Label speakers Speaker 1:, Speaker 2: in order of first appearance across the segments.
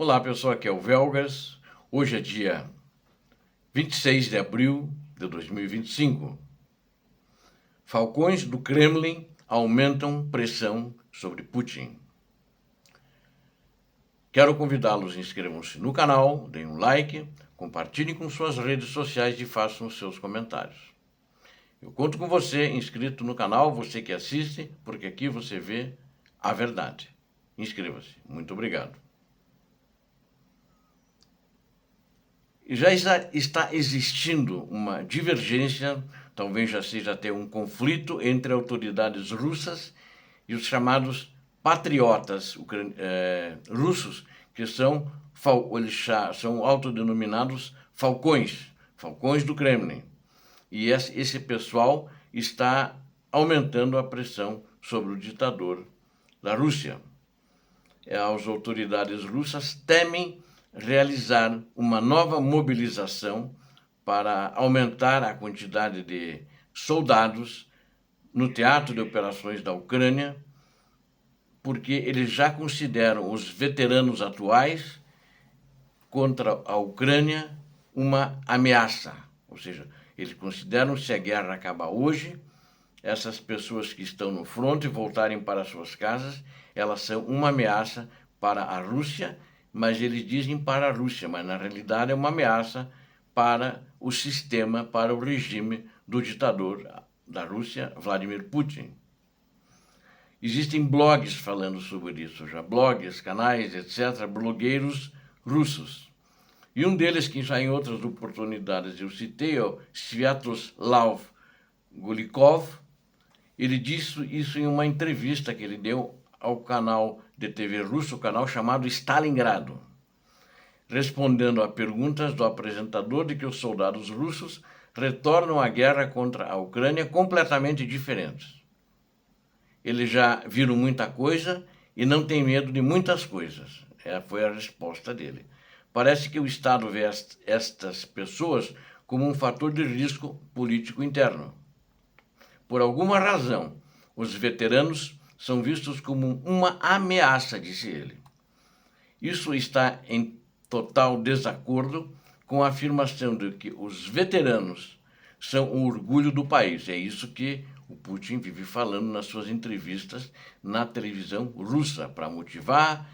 Speaker 1: Olá pessoal, aqui é o Velgas. Hoje é dia 26 de abril de 2025. Falcões do Kremlin aumentam pressão sobre Putin. Quero convidá-los a inscrevam-se no canal, deem um like, compartilhem com suas redes sociais e façam os seus comentários. Eu conto com você inscrito no canal, você que assiste, porque aqui você vê a verdade. Inscreva-se. Muito obrigado. Já está existindo uma divergência, talvez já seja até um conflito entre autoridades russas e os chamados patriotas russos, que são autodenominados falcões do Kremlin. E esse pessoal está aumentando a pressão sobre o ditador da Rússia. As autoridades russas temem realizar uma nova mobilização para aumentar a quantidade de soldados no teatro de operações da Ucrânia, porque eles já consideram os veteranos atuais contra a Ucrânia uma ameaça. Ou seja, eles consideram que se a guerra acabar hoje, essas pessoas que estão no fronte voltarem para suas casas, elas são uma ameaça para a Rússia, mas eles dizem para a Rússia, mas na realidade é uma ameaça para o sistema, para o regime do ditador da Rússia, Vladimir Putin. Existem blogs falando sobre isso, já blogs, canais, etc., blogueiros russos. E um deles, que já em outras oportunidades eu citei, é o Sviatoslav Golikov. Ele disse isso em uma entrevista que ele deu ao canal de TV russo, o canal chamado Stalingrado, respondendo a perguntas do apresentador de que os soldados russos retornam à guerra contra a Ucrânia completamente diferentes. Eles já viram muita coisa e não têm medo de muitas coisas. Essa foi a resposta dele. Parece que o Estado vê estas pessoas como um fator de risco político interno. Por alguma razão, os veteranos são vistos como uma ameaça, disse ele. Isso está em total desacordo com a afirmação de que os veteranos são o orgulho do país. É isso que o Putin vive falando nas suas entrevistas na televisão russa, para motivar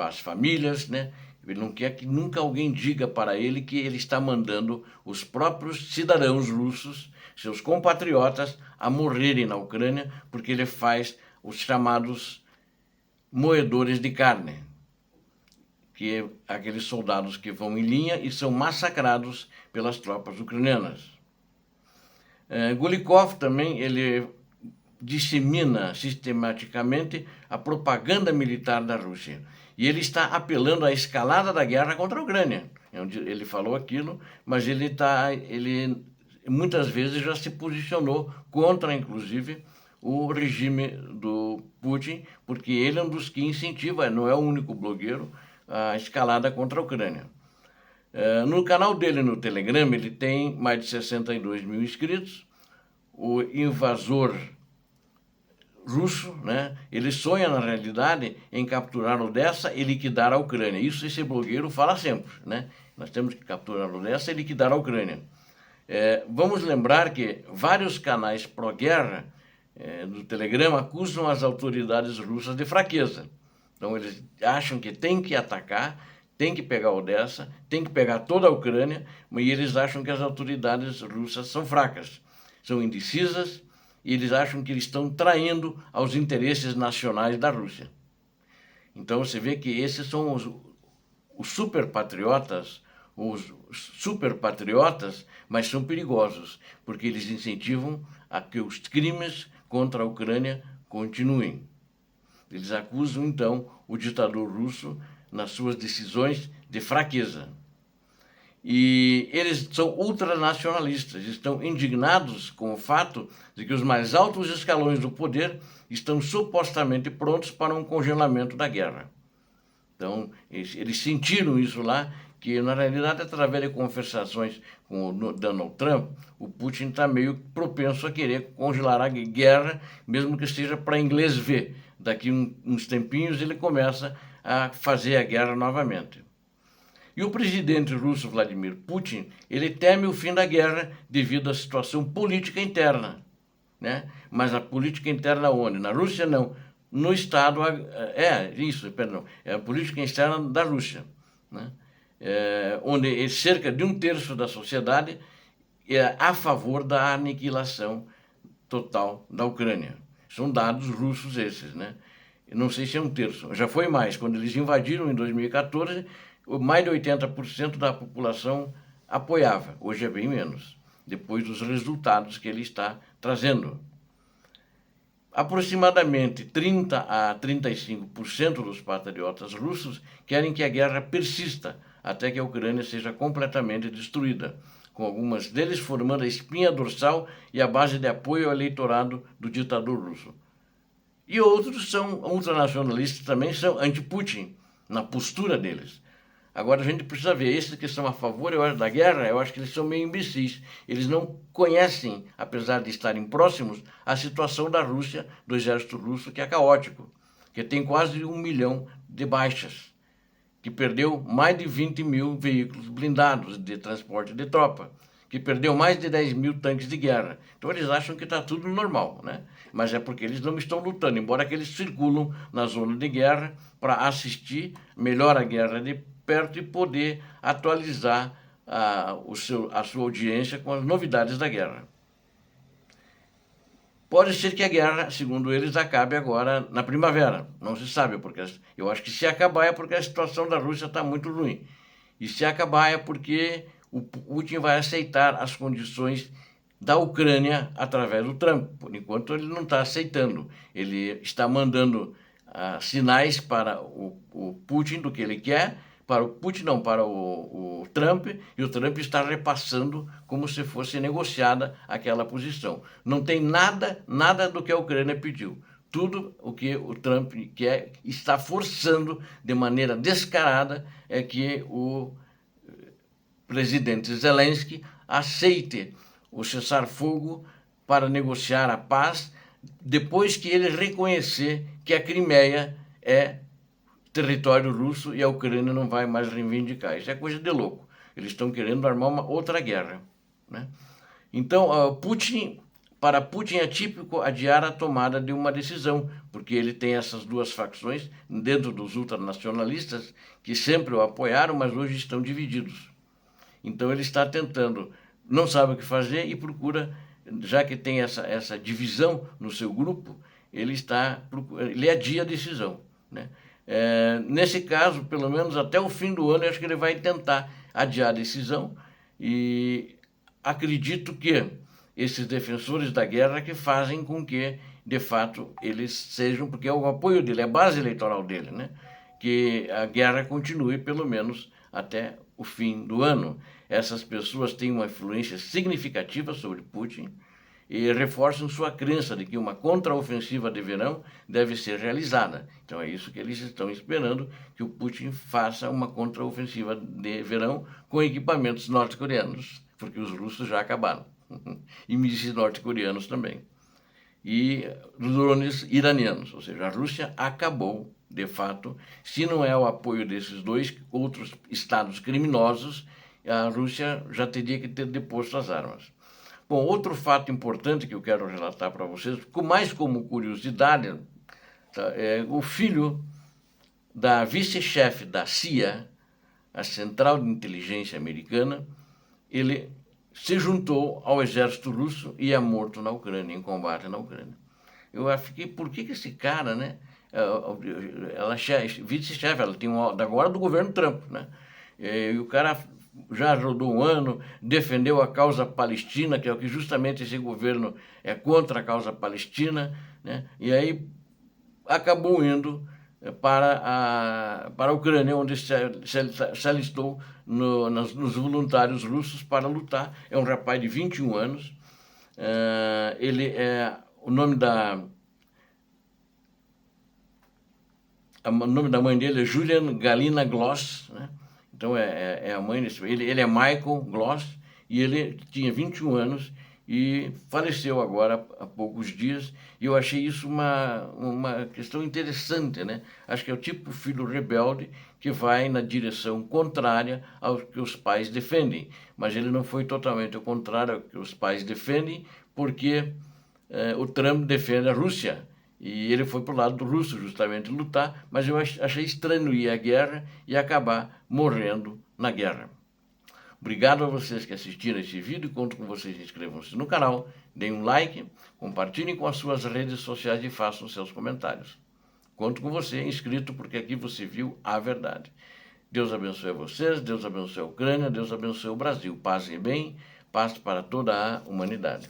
Speaker 1: as famílias, né? Ele não quer que nunca alguém diga para ele que ele está mandando os próprios cidadãos russos, seus compatriotas, a morrerem na Ucrânia, porque ele faz os chamados moedores de carne, que é aqueles soldados que vão em linha e são massacrados pelas tropas ucranianas. Golikov também ele dissemina sistematicamente a propaganda militar da Rússia. E ele está apelando à escalada da guerra contra a Ucrânia. Ele falou aquilo, mas ele muitas vezes já se posicionou contra, inclusive, o regime do Putin, porque ele é um dos que incentiva, não é o único blogueiro, a escalada contra a Ucrânia. No canal dele no Telegram, ele tem mais de 62 mil inscritos. O invasor russo, né, ele sonha, na realidade, em capturar Odessa e liquidar a Ucrânia. Isso esse blogueiro fala sempre, né? Nós temos que capturar Odessa e liquidar a Ucrânia. Vamos lembrar que vários canais pró-guerra do Telegram acusam as autoridades russas de fraqueza. Então, eles acham que tem que atacar, tem que pegar Odessa, tem que pegar toda a Ucrânia, e eles acham que as autoridades russas são fracas, são indecisas, e eles acham que eles estão traindo aos interesses nacionais da Rússia. Então, você vê que esses são os superpatriotas, mas são perigosos, porque eles incentivam a que os crimes contra a Ucrânia continuem. Eles acusam, então, o ditador russo nas suas decisões de fraqueza. E eles são ultranacionalistas, estão indignados com o fato de que os mais altos escalões do poder estão supostamente prontos para um congelamento da guerra. Então, eles sentiram isso lá, que na realidade, através de conversações com o Donald Trump, o Putin está meio propenso a querer congelar a guerra, mesmo que seja para inglês ver, daqui uns tempinhos ele começa a fazer a guerra novamente. E o presidente russo Vladimir Putin, ele teme o fim da guerra devido à situação política interna, né? Mas a política interna onde? Na Rússia não. No Estado, é a política externa da Rússia, né? Onde cerca de 1/3 da sociedade é a favor da aniquilação total da Ucrânia. São dados russos esses, né? Eu não sei se é 1/3, já foi mais. Quando eles invadiram em 2014, mais de 80% da população apoiava. Hoje é bem menos, depois dos resultados que ele está trazendo. Aproximadamente 30 a 35% dos patriotas russos querem que a guerra persista até que a Ucrânia seja completamente destruída, com algumas deles formando a espinha dorsal e a base de apoio ao eleitorado do ditador russo. E outros são ultranacionalistas, também são anti-Putin, na postura deles. Agora a gente precisa ver, esses que são a favor da guerra, eu acho que eles são meio imbecis. Eles não conhecem, apesar de estarem próximos, a situação da Rússia, do exército russo, que é caótico, que tem quase 1 milhão de baixas, que perdeu mais de 20 mil veículos blindados de transporte de tropa, que perdeu mais de 10 mil tanques de guerra. Então eles acham que está tudo normal, né? Mas é porque eles não estão lutando, embora que eles circulam na zona de guerra para assistir melhor a guerra de perto e poder atualizar a sua audiência com as novidades da guerra. Pode ser que a guerra, segundo eles, acabe agora na primavera. Não se sabe, porque eu acho que se acabar é porque a situação da Rússia está muito ruim. E se acabar é porque o Putin vai aceitar as condições da Ucrânia através do Trump. Por enquanto ele não está aceitando. Ele está mandando sinais para o Putin do que ele quer, para o Putin não, para o Trump, e o Trump está repassando como se fosse negociada aquela posição. Não tem nada do que a Ucrânia pediu. Tudo o que o Trump quer, está forçando de maneira descarada, é que o presidente Zelensky aceite o cessar-fogo para negociar a paz, depois que ele reconhecer que a Crimeia é território russo e a Ucrânia não vai mais reivindicar. Isso é coisa de louco. Eles estão querendo armar uma outra guerra, né? Então, para Putin é típico adiar a tomada de uma decisão, porque ele tem essas duas facções dentro dos ultranacionalistas que sempre o apoiaram, mas hoje estão divididos. Então ele está tentando, não sabe o que fazer e procura, já que tem essa divisão no seu grupo, ele adia a decisão, né? Nesse caso, pelo menos até o fim do ano, eu acho que ele vai tentar adiar a decisão e acredito que esses defensores da guerra que fazem com que, de fato, eles sejam, porque é o apoio dele, é a base eleitoral dele, né? Que a guerra continue pelo menos até o fim do ano. Essas pessoas têm uma influência significativa sobre Putin e reforçam sua crença de que uma contraofensiva de verão deve ser realizada. Então é isso que eles estão esperando, que o Putin faça uma contraofensiva de verão com equipamentos norte-coreanos, porque os russos já acabaram, e mísseis norte-coreanos também, e drones iranianos, ou seja, a Rússia acabou, de fato. Se não é o apoio desses dois outros estados criminosos, a Rússia já teria que ter deposto as armas. Bom, outro fato importante que eu quero relatar para vocês, mais como curiosidade, é o filho da vice-chefe da CIA, a Central de Inteligência Americana, ele se juntou ao exército russo e é morto na Ucrânia, em combate na Ucrânia. Eu fiquei, por que esse cara, né? Ela é vice-chefe, ela tem agora do governo Trump, né? E o cara já rodou um ano, defendeu a causa palestina, que é o que justamente esse governo é contra a causa palestina, né? E aí acabou indo para a Ucrânia, onde se alistou nos voluntários russos para lutar. É um rapaz de 21 anos. O nome da mãe dele é Julian Galina Gloss, né? Então é a mãe desse. Ele é Michael Gloss e ele tinha 21 anos e faleceu agora há poucos dias, e eu achei isso uma questão interessante, né? Acho que é o tipo de filho rebelde que vai na direção contrária ao que os pais defendem, mas ele não foi totalmente ao contrário ao que os pais defendem, porque o Trump defende a Rússia, e ele foi para o lado do russo justamente lutar, mas eu achei estranho ir à guerra e acabar morrendo na guerra. Obrigado a vocês que assistiram esse vídeo, conto com vocês, inscrevam-se no canal, deem um like, compartilhem com as suas redes sociais e façam seus comentários. Conto com você, inscrito, porque aqui você viu a verdade. Deus abençoe vocês, Deus abençoe a Ucrânia, Deus abençoe o Brasil. Paz e bem, paz para toda a humanidade.